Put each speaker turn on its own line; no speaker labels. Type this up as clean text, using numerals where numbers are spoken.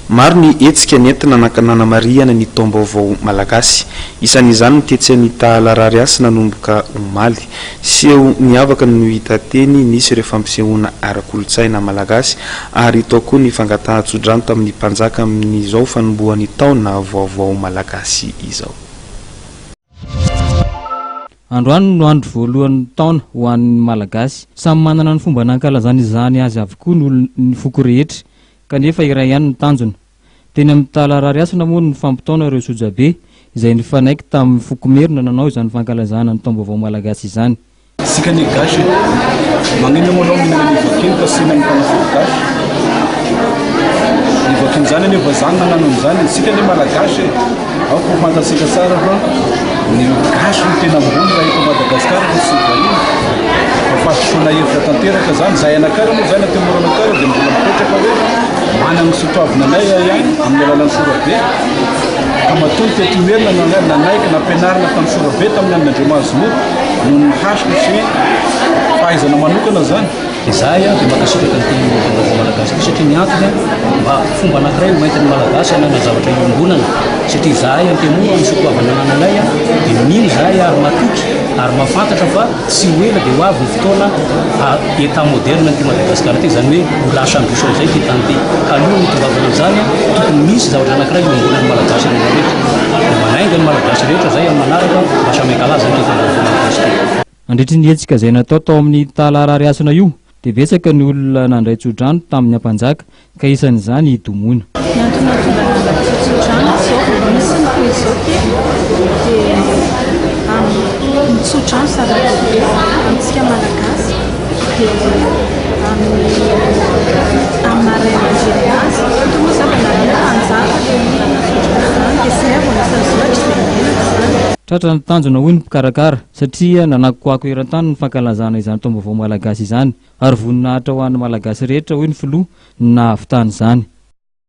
Maro ny hetsika nentina nanamariana ny taom-baovao malagasy. Isan'izany ny tetsehan'ny Talarariasy nanomboka omaly. Seho niavaka no hita teny nisy ireo fampisehoana ara-kolotsaina malagasy ary tao koa ny fangatahan-tsodrano tamin'ny mpanjaka amin'izao fanombohan'ny taona vaovao malagasy izao.
Androany no andro voalohan'ny taona ho an'ny malagasy. Samy manana ny fomba nankalazana izany azy avokoa ny foko rehetra, kanefa iray ihany ny tanjona. Teny amin'ny Talarariasy moa ny fampitaona ireo sojabe izay nifanaiky tamin'ny fokomerina nanao izany fankalazana ny taom-baovao malagasy izany.
Sika ny gasy magnino moa anao minana ny vakiny ka sina ny mpanafody gasy. Ny vakiny zany any vazana nanano an'izany sika ny malagasy ao ko fantasika tsara fa ny gasy ny tena ambony raha eto Madagasikara fa sy vahiny fa fahasoana hevitra tanteraka zany zahay anakara moa zany atemora anakara dia mbola mipetraka hoe manana sotoavinanay ihany amin'ny alalan'ny sorabe ka matony tetimerina nanaiky nampianarina tamin'ny sorabe tamin'ny andreo mazomoro no ny hasika sy fahaizana manokana zany.
Zahay dia makasitraka ny taom-baovao malagasy satria ny antony mba fomba anankiray maintin'ny malagasy anana zavatra iombonana satria zahay antemora ny sotoavana ananay dia mino zahay ary matoky ary mahafantatra fa tsy hoela dia ho avy ny fotoana état moderne ty Madagasikara ty zany hoe ho lasa ambition zay ty tany ty ka aloha nitongavana an'izany tokony misy zavatra anankiray iombonan'ny malagasy rehetra dia manainga ny malagasy rehetra zay amin'ny manaraka mba samy ankalaza ny taom-baovao malagasy ty.
Andritry ny hetsika izay natao tao amin'ny Talarariasy io dia betsaka ny olona nandray tsodrano tamin'ny ampanjaka ka isan'izany idomoina.
Ny antony nandray tsodrano izao misy ny toy izao dia ny tsodrano zava-dehibe amintsika malagasy dia amin'ny maraina genazy toa zava-narana anjaka dia tsodrano dia sy avana sazoatra izay menaka zany.
Tratra ny tanjona hoy ny mpikarakara satria nanakoako eran-tany ny fankalazana izany taom-baovao malagasy izany ary voninahitra ho an'ny malagasy rehetra hoy ny filoha nahavitany izany.